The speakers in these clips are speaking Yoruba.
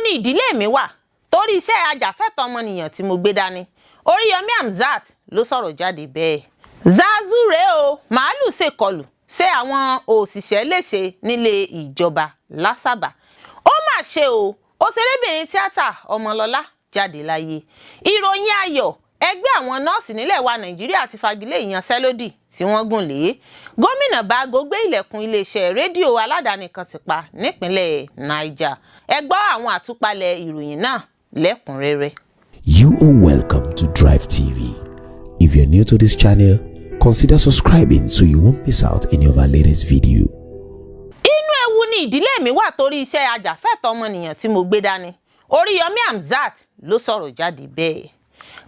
ní ìdílé mi wà torí iṣẹ́ ajàfẹ́tọ̀ọ́ ọmọnìyàn tí mo gbé dání. Oríyọmí Hamzat ló sọ̀rọ̀ jáde bẹ́ẹ̀. Zazu rèé o, màálù ṣèkọlù ṣe àwọn òṣìṣẹ́ léṣe nílé ìjọba l'Ásàbà. Ó mà ṣe o, òṣèrébìnrin tíátà Ọmọlọ́lá jáde láyé. Ìròyìn ayọ̀, ẹgbẹ́ àwọn nọ́ọ̀sì nílẹ̀ wa Nàìjíríà ti fagilé ìyanṣẹ́lódì tí wọ́n gùn lé. Gómìnà Bágo gbé ilẹ̀kùn iléeṣẹ́ rédíò aládàáni kan tì pa nípínlẹ̀ Niger. Ẹ gbọ́ àwọn àtúpalẹ̀ ìròyìn náà lẹ́kùnrẹ́rẹ́. You are welcome to Drive TV. If you're new to this channel, consider subscribing so you won't miss out any of our latest video. Inú ewu ni ìdílé mi wà torí iṣẹ́ ajàfẹ́tọ̀ọ́ ọmọnìyàn tí mo gbé dání. Oríyọmí Hamzat ló sọ̀rọ̀ jáde bẹ́ẹ̀.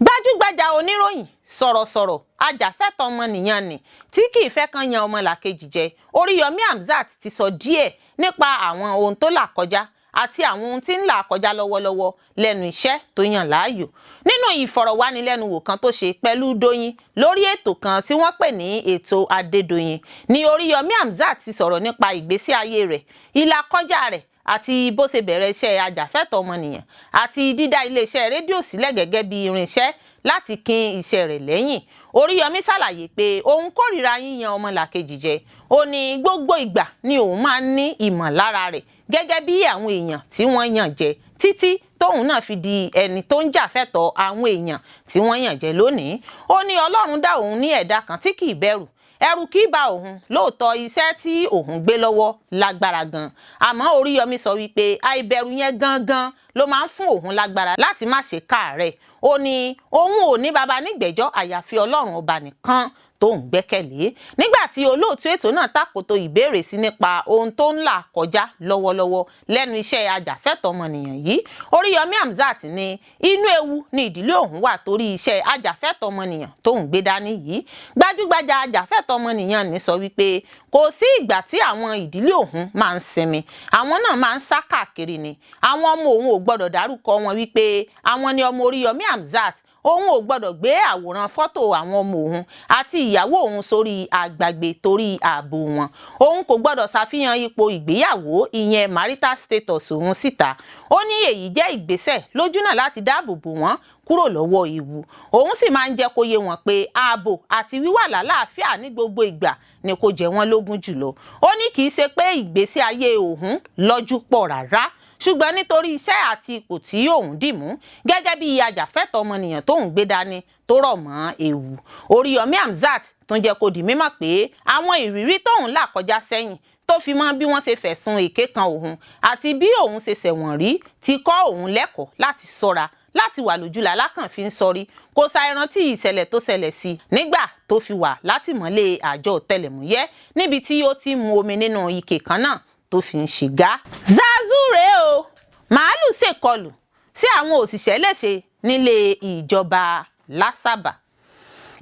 Gbajúgbajà oníròyìn, sọ̀rọ̀sọ̀rọ̀, ajàfẹ́tọ̀ọ́ ọmọnìyàn ni tí kì í fẹ́ kan yan ọmọlàkejì jẹ. Oríyọmí Hamzat ti sọ díẹ̀ nípa àwọn ohun tó là kọjá àti àwọn ohun tí ń là kọjá lọ́wọ́lọ́wọ́ lẹ́nu iṣẹ́ tó yàn láàyò. Nínú ìfọ̀rọ̀wánilẹ́nuwò kan tó ṣe pẹ̀lú Dóyin lórí ètò kan tí wọ́n pè ní ètò Adédoyin ni Oríyọmí Hamzat ti sọ̀rọ̀ nípa ìgbésí ayé rẹ̀, ìlàkọjá rẹ̀ àti bó ṣe bẹ̀rẹ̀ iṣẹ́ ajàfẹ́tọ̀ọ́ ọmọnìyàn àti dídá iléeṣẹ́ rédíò sílẹ̀ gẹ́gẹ́ bí irinṣẹ́ láti kín iṣẹ́ rẹ̀ lẹ́yìn. Oríyọmí ṣàlàyé pé òun kórìíra yíyan ọmọlàkejì jẹ. Ó ní gbogbo ìgbà ni òun máa ń ní ìmọ̀lára rẹ̀ gẹ́gẹ́ bí àwọn èèyàn tí wọ́n yàn jẹ títí tóun náà fi di ẹni tó ń jàfẹ́tọ̀ọ́ àwọn èèyàn tí wọ́n yàn jẹ lónìí. Ó ní Ọlọ́run dá òun ní ẹ̀dá kan tí kì í bẹ̀rù. Ẹ̀rù kì í bà òun. Lóòótọ́ iṣẹ́ tí òun gbé lọ́wọ́ lágbára gan. Àmọ́ Oríyọmí sọ wípé àìbẹ̀rù yẹn gangan ló máa ń fún òun lágbára láti má ṣe káàárẹ̀. Ó ní òun ò ní baba nígbẹ̀jọ́ àyàfi Ọlọ́run ọba nìkan tó ń gbẹ́kẹ̀lé. Nígbà tí olóòtú ètò náà tàkòtò ìbéèrè sí nípa ohun tó ń là kọjá lọ́wọ́lọ́wọ́ lẹ́nu iṣẹ́ ajàfẹ́tọ̀ọ́ ọmọnìyàn yìí, Oríyọmí Hamzat ní inú ewu ni ìdílé òun wà torí iṣẹ́ ajàfẹ́tọ̀ọ́ ọmọnìyàn tó ń gbé dání yìí. Gbajúgbajà ajàfẹ́tọ̀ọ́ ọmọnìyàn ní sọ wípé kò sí ìgbà tí àwọn ìdílé òun máa ń sinmi, àwọn náà máa ń sá káàkiri ni. Àwọn ọmọ òun ò gbọdọ̀ dárúkọ wọn wípé àwọn ni ọmọ Oríyọmí Hamzat. Òun ò gbọdọ̀ gbé àwòrán fọ́tò àwọn ọmọ òun àti ìyàwó òun sórí àgbàgbé torí ààbò wọn. Òun kò gbọdọ̀ ṣàfihàn ipò ìgbéyàwó ìyẹn marital status òun síta. Ó ní èyí jẹ́ ìgbésẹ̀ lójúnà láti dáàbò bò wọ́n kúrò lọ́wọ́ ewu. Òun sì máa ń jẹ́ kó yé wọn pé ààbò àti wíwà lálàáfíà ní gbogbo ìgbà ni kò jẹ́ wọ́n lógún jùlọ. Ó ní kì í ṣe pé ìgbésí ayé òun lọ́jú pọ̀ rárá, ṣùgbọ́n nítorí iṣẹ́ àti ipò tí òun dì mú gẹ́gẹ́ bí ajàfẹ́tọ̀ọ́ ọmọnìyàn tó ń gbé dání tó rọ̀ mọ́ ewu. Oríyọmí Hamzat tó ń jẹ́ kó di mímọ̀ pé àwọn ìrírí tóun là kọjá sẹ́yìn tó fi mọ́ bí wọ́n ṣe fẹ̀sùn èké kan òun àti bí òun ṣe ṣẹ̀wọ̀n rí ti kọ́ òun lẹ́kọ̀ọ́ láti ṣọ́ra láti wà lójúlà lákàn fi ń sọrí. Kò ṣàìrántí ìṣẹ̀lẹ̀ tó ṣẹlẹ̀ sí nígbà tó fi wà látìmọ́lé àjọ ọ̀tẹlẹ̀múyẹ́ níbi tí ó ti mu omi nínú ike kan náà tó fi ń ṣìgá. Zazu rèé o, màálù ṣèkọlù sí àwọn òṣìṣẹ́ léṣe nílé ìjọba l'Ásàbà.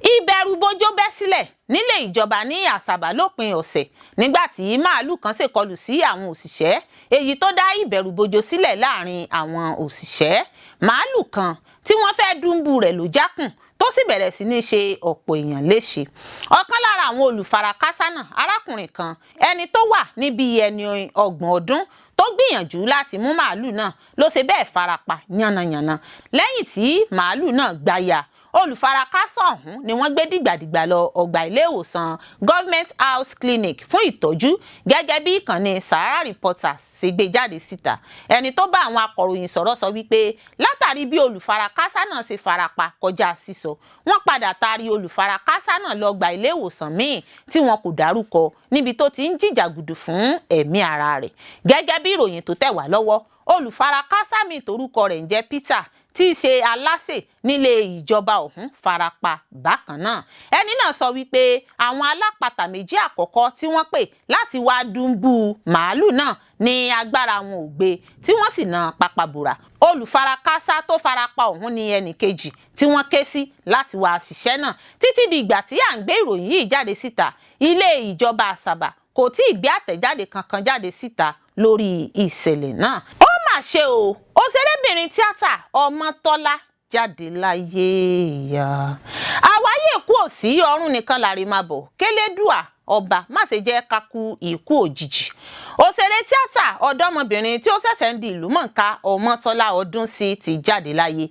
Ìbẹ̀rùbojo bẹ́ sílẹ̀ nílé ìjọba ní Àsàbà lópin ọ̀sẹ̀ nígbà tí màálù kan ṣèkọlù sí àwọn òṣìṣẹ́, èyí tó dá ìbẹ̀rùbojo sílẹ̀ láàrin àwọn òṣìṣẹ́. Màálù kan tí wọ́n fẹ́ dùnbù rẹ̀ ló jákùn tó sì bẹ̀rẹ̀ sí ní ṣe ọ̀pọ̀ èèyàn léṣe. Ọ̀kan lára àwọn olùfarakásá náà, arákùnrin kan ẹni tó wà níbi ẹni 30 ọdún tó gbìyànjú láti mú màálù náà ló ṣe bẹ́ẹ̀ farapa yánnayànna. Lẹ́yìn tí màálù náà gbáya, olùfarakásá ọ̀hún ni wọ́n gbé dìgbàdìgbà lọ ọgbà ilé ìwòsàn Government House Clinic fún ìtọ́jú gẹ́gẹ́ bí ìkànnì Sahara Reporters ṣe gbé jáde síta. Ẹni tó bá àwọn akọ̀ròyìn sọ̀rọ̀ sọ wípé látàrí bí olùfarakásá náà ṣe farapa kọjá sísọ, wọ́n padà taari olùfarakásá náà lọ gba ilé ìwòsàn míì tí wọn kò dárúkọ níbi tó ti ń jìjàgùdù fún ẹ̀mí ara rẹ̀. Gẹ́gẹ́ bí ìròyìn tó tẹ̀ wá lọ́wọ́, olùfarakásá míì torúkọ rẹ̀ ń jẹ́ Peter tí í ṣe aláṣẹ nílé ìjọba ọ̀hún farapa bákan náà. Ẹni náà sọ wípé àwọn alápatà méjì àkọ́kọ́ tí wọ́n pè láti wá dùnbù màálù náà ní agbára wọn ò gbé tí wọ́n sì na pápábùrà. Olùfarakásá tó farapa ọ̀hún ni ẹnì kejì tí wọ́n ké sí láti wá ṣiṣẹ́ náà. Títí di ìgbà tí à ń gbé ìròyìn yìí jáde síta, ilé ìjọba Àsàbà kò tí ì gbé àtẹ̀jáde kankan jáde síta lórí ìṣẹ̀lẹ̀ náà. Ó mà ṣe o, òṣèrébìnrin tíátà Ọmọ́tọ́lá jáde láyé ìyá. Àwáyé kú òsì ọ̀run nìkan làrí máa bọ̀, kélédùà ọba má ṣe jẹ́ ká kú ikú òjijì. Òṣèré tíátà ọ̀dọ́mọbìnrin tí ó ṣẹ̀ṣẹ̀ ń di ìlúmọ̀ọ́ká Ọmọ́tọ́lá Ọdúnsí ti jáde láyé.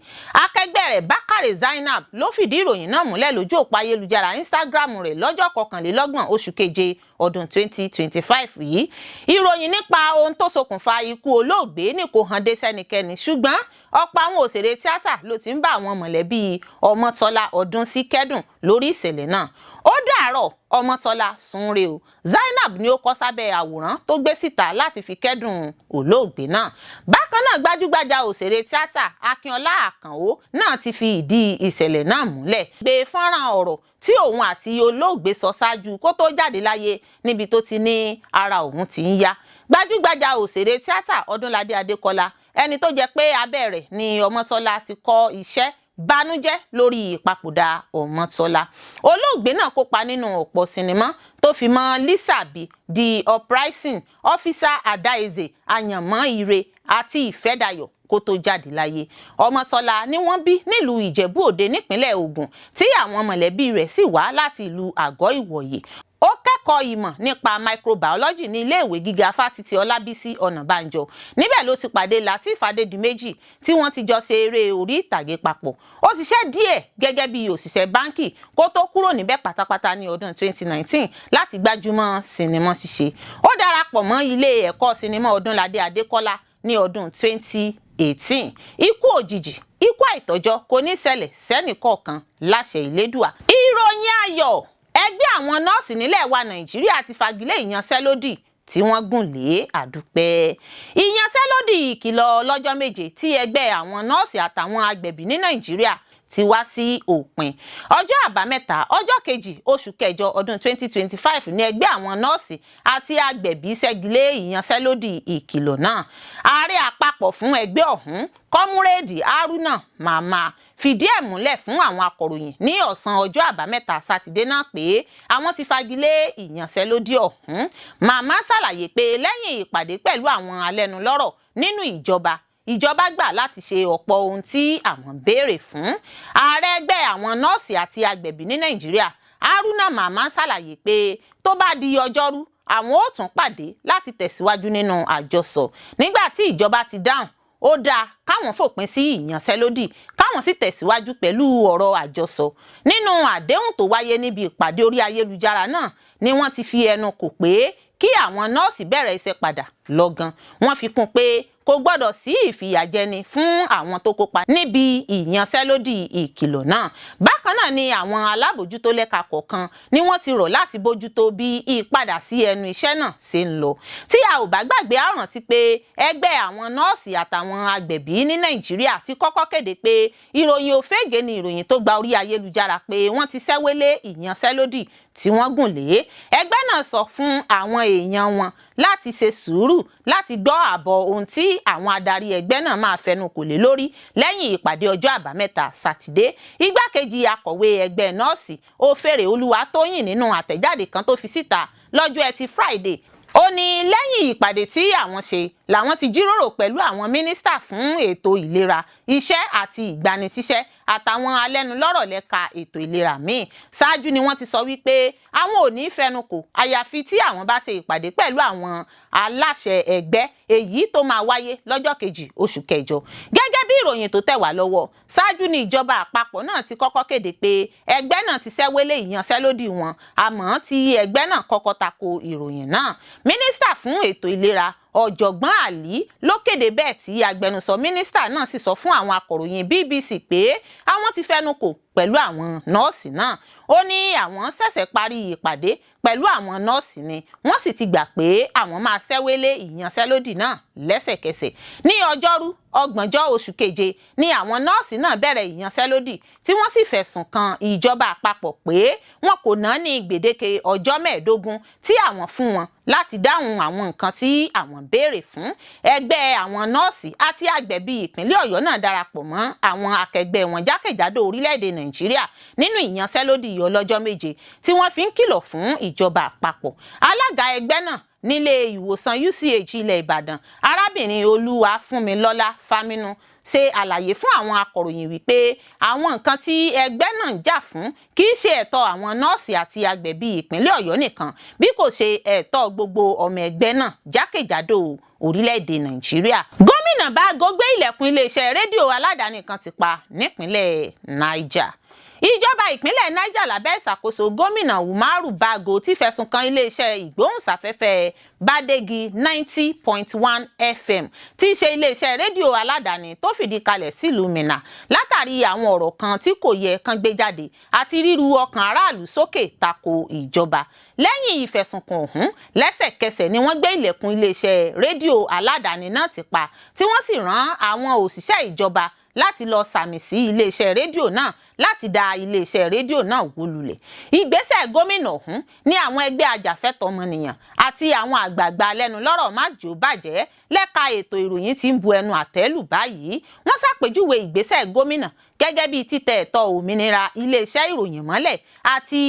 Akẹgbẹ́ rẹ̀ Bákàrè Zainab ló fìdí ìròyìn náà múlẹ̀ lójú òpó ayélujára Instagram rẹ̀ lọ́jọ́ 21 oṣù keje ọdún 2025 yìí. Ìròyìn nípa ohun tó ṣokùnfà ikú olóògbé ní kò hàn dé sẹ́nikẹ́ni, ṣùgbọ́n ọ̀pọ̀ àwọn òṣèré tíátà ló ti ń bá àwọn mọ̀lẹ́bí Ọmọ́tọ́lá Ọdúnsí kẹ́dùn lórí ìṣẹ̀lẹ̀ náà. Ó dàárọ̀ Ọmọ́tọ́lá sunre o. Zainab ni ó kọ sábẹ́ àwòrán tó gbé síta láti fi kẹ́dùn olóògbé náà. Bákan náà gbajúgbajà òṣèré tíátà Akínọlá Àkànó náà ti fi ìdí ìṣẹ̀lẹ̀ náà múlẹ̀, gbé fọ́nrán ọ̀rọ̀ tí òun àti olóògbé sọ ṣáájú kó tó jáde láyé níbi tó ti ní ara òun ti ń yá. Gbajúgbajà òṣèré tíátà Ọdúnládé Adékọlá, ẹni tó jẹ́ pé abẹ́ rẹ̀ ni Ọmọ́tọ́lá ti kọ́ iṣẹ́, bànújẹ́ lórí ìpapòdà Ọmọ́tọ́lá. Olóògbé náà kópa nínú ọ̀pọ̀ sinimá tó fi mọ́ Lísàbí, The Uprising, Ọ́físà Adáẹ̀zẹ̀, Àyànmọ́ Ire àti Ìfẹ́dayọ̀ kó tó jáde láyé. Ọmọ́tọ́lá ni wọ́n bí nílùú Ìjẹ̀bú Òde nípínlẹ̀ Ògùn tí àwọn mọ̀lẹ́bí rẹ̀ sì wá láti ìlú Àgọ́ Ìwòye. Ó kẹ́kọ̀ọ́ ìmọ̀ nípa microbiology ní iléèwé gíga fásitì Ọlábísí Ọ̀nàbànjọ. Níbẹ̀ ló ti pàdé Lateef Adédìméjì tí wọ́n ti jọ ṣe eré orí ìtàgé papọ̀. Ó ṣiṣẹ́ díẹ̀ gẹ́gẹ́ bí òṣìṣẹ́ báńkì kó tó kúrò níbẹ̀ pátápátá ní ọdún 2019 láti gbájúmọ́ sinimá ṣíṣe. Ó darapọ̀ mọ́ ilé ẹ̀kọ́ sinimá Ọdúnládé Adékọ́lá ní ọdún 2018. Ikú òjijì, ikú àìtọ́jọ́ kò ní ṣẹlẹ̀ sẹ́nìkọ̀ọ̀kan láṣẹ Ìlédùà. Ìròyìn ayọ̀, ẹgbẹ́ àwọn nọ́ọ̀sì nílẹ̀ wa Nàìjíríà ti fagilé ìyanṣẹ́lódì tí wọ́n gùn lé àdúpẹ́. Ìyanṣẹ́lódì ìkìlọ̀ lọ́jọ́ méje tí ẹgbẹ́ àwọn nọ́ọ̀sì àtàwọn agbẹ̀bí ní Nàìjíríà ti wá sí òpin. Ọjọ́ àbámẹ́ta ọjọ́ kejì oṣù kẹjọ ọdún 2025 ní ẹgbẹ́ àwọn nọ́ọ̀sì àti agbẹ̀bí ṣẹ́gilé ìyanṣẹ́lódì ìkìlọ̀ náà. Ààrẹ àpapọ̀ fún ẹgbẹ́ ọ̀hún, Kọ́múrèdì Haruna Màmá, fìdí ẹ̀ múlẹ̀ fún àwọn akọ̀ròyìn ní ọ̀sán ọjọ́ àbámẹ́ta Sátidé náà pé àwọn ti fagilé ìyanṣẹ́lódì ọ̀hún. Màmá ṣàlàyé pé lẹ́yìn ìpàdé pẹ̀lú àwọn alẹ́nulọ́rọ̀ nínú ìjọba gbà láti ṣe ọ̀pọ̀ ohun tí àwọn béèrè fún. Ààrẹ ẹgbẹ́ àwọn nọ́ọ̀sì àti agbẹ̀bí ní Nàìjíríà, Haruna Màmá ṣàlàyé pé tó bá di ọjọ́rú àwọn ó tún pàdé láti tẹ̀síwájú nínú àjọsọ. Nígbà tí ìjọba ti dáhùn, ó dáa káwọn fòpin sí ìyanṣẹ́lódì káwọn sì tẹ̀síwájú pẹ̀lú ọ̀rọ̀ àjọsọ. Nínú àdéhùn tó wáyé níbi ìpàdé orí ayélujára náà ni wọ́n ti fi ẹnu kò pé kí àwọn nọ́ọ̀sì bẹ̀rẹ̀ iṣẹ́ padà lọ́gán. Wọ́n fi kún pé kò gbọ́dọ̀ sí ìfìyàjẹni fún àwọn tó kópa níbi ìyanṣẹ́lódì ìkìlọ̀ náà. Bákan náà ni àwọn alábòjútó lẹ́ka kọ̀ọ̀kan ni wọ́n ti rọ̀ láti bójútó bí ìpadà sí ẹnu iṣẹ́ náà ṣe ń lọ. Tí a ò bá gbàgbé, a rántí pé ẹgbẹ́ àwọn nọ́ọ̀sì àtàwọn agbẹ̀bí ní Nàìjíríà ti kọ́kọ́ kéde pé ìròyìn òfégè ni ìròyìn tó gba orí ayélujára pé wọ́n ti ṣẹ́wélé ìyanṣẹ́lódì tí wọ́n gùn lé. Ẹgbẹ́ náà sọ fún àwọn èèyàn wọn láti ṣe sùúrù láti gbọ́ àbọ̀ ohun tí àwọn adarí ẹgbẹ́ náà máa fẹnu kò lé lórí lẹ́yìn ìpàdé ọjọ́ àbámẹ́ta Sátidé. Igbákejì akọ̀wé ẹgbẹ́ nọ́ọ̀sì Ofèrè Olúwatóyìn nínú àtẹ̀jáde kan tó fi síta lọ́jọ́ Ẹtì Friday, ó ní lẹ́yìn ìpàdé tí àwọn ṣe làwọn ti jíròrò pẹ̀lú àwọn mínísítà fún ètò ìlera, iṣẹ́ àti ìgbanisíṣẹ́ àtàwọn alẹ́nulọ́rọ̀ lẹ́ka ètò ìlera míì. Ṣáájú ni wọ́n ti sọ wípé àwọn ò ní fẹnukò àyàfi tí àwọn bá ṣe ìpàdé pẹ̀lú àwọn aláṣẹ ẹgbẹ́, èyí tó máa wáyé lọ́jọ́ kejì oṣù kẹjọ. Gẹ́gẹ́ bí ìròyìn tó tẹ̀ wá lọ́wọ́, ṣáájú ni ìjọba àpapọ̀ náà ti kọ́kọ́ kéde pé ẹgbẹ́ náà ti ṣẹ́wélé ìyanṣẹ́lódì wọn, àmọ́ tí ẹgbẹ́ náà kọ́kọ́ tako ìròyìn náà. Mínísítà fún ètò ìlera Ọ̀jọ̀gbọ́n Àlí ló kéde bẹ́ẹ̀ tí agbẹnusọ mínísítà náà sì sọ fún àwọn akọ̀ròyìn BBC pé àwọn ti fẹnukò pẹ̀lú àwọn nọ́ọ̀sì náà. Ó ní àwọn ṣẹ̀ṣẹ̀ parí ìpàdé pẹ̀lú àwọn nọ́ọ̀sì ni wọ́n sì ti gbà pé àwọn máa ṣẹ́wélé ìyanṣẹ́lódì náà lẹ́sẹ̀kẹsẹ̀. Ní ọjọ́rú 30 oṣù keje ni àwọn nọ́ọ̀sì náà bẹ̀rẹ̀ ìyanṣẹ́lódì tí wọ́n sì fẹ̀sùn kan ìjọba àpapọ̀ pé wọn kò ná ní gbèdéke ọjọ́ 15 tí àwọn fún wọn láti dáhùn àwọn nǹkan tí àwọn béèrè fún. Ẹgbẹ́ àwọn nọ́ọ̀sì àti agbẹ̀bí ìpínlẹ̀ Ọ̀yọ́ náà darapọ̀ mọ́ àwọn akẹgbẹ́ wọn jákèjádò orílẹ̀-èdè Nàìjíríà Nàìjíríà nínú ìyanṣẹ́lódì ọlọ́jọ́ méje tí wọ́n fi ń kìlọ̀ fún ìjọba àpapọ̀. Alága ẹgbẹ́ náà nílé ìwòsàn UCH ilẹ̀ Ìbàdàn arábìnrin Olúwafúnmilọ́lá Fámínú ṣe àlàyé fún àwọn akọ̀ròyìn wípé àwọn nǹkan tí ẹgbẹ́ náà ń jà fún kì í ṣe ẹ̀tọ́ àwọn nọ́ọ̀sì àti agbẹ̀bí ìpínlẹ̀ Ọ̀yọ́ nìkan bí kò ṣe ẹ̀tọ́ gbogbo ọmọ ẹgbẹ́ náà jákèjádò orílẹ̀-èdè Nàìjíríà. Gómìnà Bágo gbé ilẹ̀kùn iléeṣẹ́ rédíò aládàáni kan ti pa nípínlẹ̀ Niger. Ìjọba ìpínlẹ̀ Niger lábẹ́ ìṣàkóso gómìnà Umaru Bago ti fẹ̀sùn kan iléeṣẹ́ ìgbóhùnsáfẹ́fẹ́ Badegi 90.1 FM tí í ṣe iléeṣẹ́ rédíò aládàáni tó fìdí kalẹ̀ sílùú Minna látàrí àwọn ọ̀rọ̀ kan tí kò yẹ kán gbé jáde àti ríru ọkàn aráàlú sókè tako ìjọba. Lẹ́yìn ìfẹ̀sùnkàn ọ̀hún lẹ́sẹ̀kẹsẹ̀ ni wọ́n gbé ilẹ̀kùn iléeṣẹ́ rédíò aládàáni náà ti pa tí wọ́n sì rán àwọn òṣìṣẹ́ ìjọba láti lọ sàmì sí iléeṣẹ́ rédíò náà láti dá iléeṣẹ́ rédíò náà wó lulẹ̀. Ìgbésẹ̀ gómìnà ọ̀hún ní àwọn ẹgbẹ́ ajàfẹ́tọ̀ọ́ ọmọnìyàn àti àwọn àgbààgbà lẹ́nu lọ́rọ̀ má jò bàjẹ́ lẹ́ka ètò ìròyìn tí ń bu ẹnu àtẹ́lù báyìí. Wọ́n ṣàpèjúwe ìgbésẹ̀ gómìnà gẹ́gẹ́ bí títẹ̀ ẹ̀tọ́ òmìnira iléeṣẹ́ ìròyìn mọ́lẹ̀ àti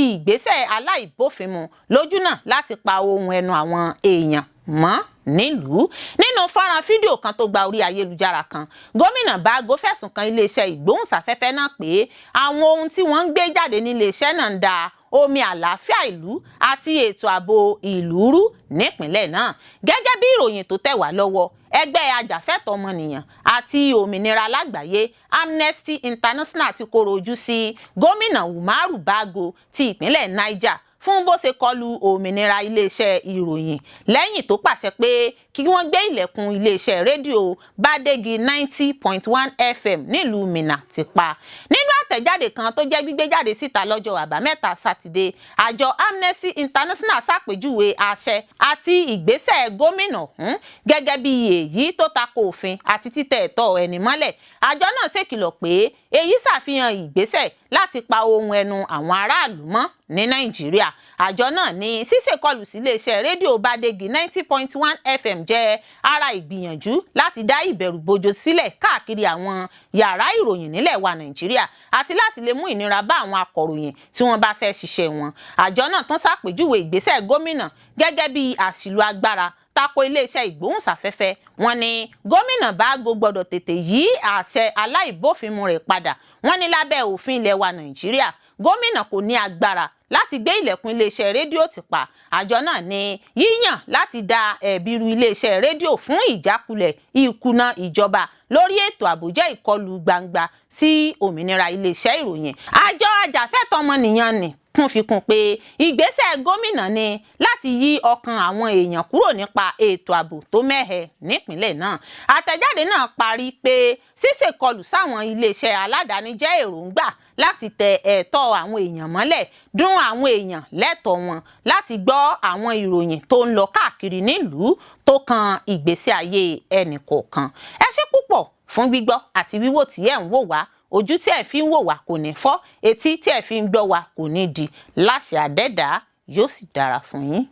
ìgbésẹ̀ aláìbófinmu lójúnà láti pa ohun ẹnu àwọn èèyàn mọ́ nílùú. Nínú fọ́nrán fídíò kan tó gba orí ayélujára kan, gómìnà Bágo fẹ̀sùn kan iléeṣẹ́ ìgbóhùnsáfẹ́fẹ́ náà pé àwọn ohun tí wọ́n ń gbé jáde ní iléeṣẹ́ náà ń da omi àlàáfíà ìlú àti ètò ààbò ìlú rú nípìnlẹ̀ náà. Gẹ́gẹ́ bí ìròyìn tó tẹ̀ wá lọ́wọ́, ẹgbẹ́ ajàfẹ́tọ̀ọ́ ọmọnìyàn àti òmìnira lágbàáyé Amnesty International ti kọ̀rọ̀ ojú sí gómìnà Umaru Bago ti ìpínlẹ̀ Niger fún bó ṣe kọlu òmìnira iléeṣẹ́ ìròyìn lẹ́yìn tó pàṣẹ pé kí wọ́n gbé ilẹ̀kùn iléeṣẹ́ rédíò Badegi 90.1 FM nílùú Minna ti pa. Nínú àtẹ̀jáde kan tó jẹ́ gbígbé jáde síta lọ́jọ́ àbámẹ́ta Sátidé, àjọ Amnesty International ṣàpèjúwe àṣẹ àti ìgbésẹ̀ gómìnà ọ̀hún gẹ́gẹ́ bí èyí tó tako òfin àti títẹ̀ ẹ̀tọ́ ẹni mọ́lẹ̀. Àjọ náà ṣèkìlọ̀ pé èyí ṣàfihàn ìgbésẹ̀ láti pa ohun ẹnu àwọn aráàlú mọ́ ní Nàìjíríà. Àjọ náà ní ṣíṣèkọlù sí iléeṣẹ́ rédíò Badegi 90.1 FM jẹ́ ara ìgbìyànjú láti dá ìbẹ̀rùbojo sílẹ̀ káàkiri àwọn yàrá ìròyìn nílẹ̀ wa Nàìjíríà àti láti lè mú ìnira bá àwọn akọ̀ròyìn tí wọ́n bá fẹ́ ṣiṣẹ́ wọn. Àjọ náà tún ṣàpèjúwe ìgbésẹ̀ gómìnà gẹ́gẹ́ bí àṣìlò agbára tako iléeṣẹ́ ìgbóhùnsáfẹ́fẹ́. Wọ́n ní gómìnà Bágo gbọ́dọ̀ tètè yí àṣẹ aláìbófinmu rẹ̀ padà. Wọ́n ní lábẹ́ òfin ilẹ̀ wa Nàìjíríà, gómìnà kò ní agbára láti gbé ilẹ̀kùn iléeṣẹ́ rédíò ti pa. Àjọ náà ní yíyàn láti dá ẹ̀bi ru iléeṣẹ́ rédíò fún ìjákulẹ̀ ìkùnà ìjọba lórí ètò ààbò jẹ́ ìkọlù gbangba sí òmìnira iléeṣẹ́ ìròyìn. Àjọ ajàfẹ́tọ̀ọ́ ọmọnìyàn ní kún fi kún pé ìgbésẹ̀ gómìnà ni láti yí ọkàn àwọn èèyàn kúrò nípa ètò ààbò tó mẹ́hẹ nípìnlẹ̀ náà. Àtẹ̀jáde náà parí pé ṣíṣèkọlù sáwọn iléeṣẹ́ aládàáni jẹ́ èròǹgbà láti tẹ ẹ̀tọ́ àwọn èèyàn mọ́lẹ̀, dún àwọn èèyàn lẹ́tọ̀ọ́ wọn láti gbọ́ àwọn ìròyìn tó ń lọ káàkiri nílùú tó kan ìgbésí ayé ẹnìkọ̀ọ̀kan. Ẹ ṣé púpọ̀ fún gbígbọ́ àti wíwò tí ẹ̀ ń wò wá. Ojú tí ẹ fi ń wò wá kò ní fọ́, etí tí ẹ fi ń gbọ́ wá kò ní di. Láṣẹ Adẹ́dàá yóò sì dára fún yín.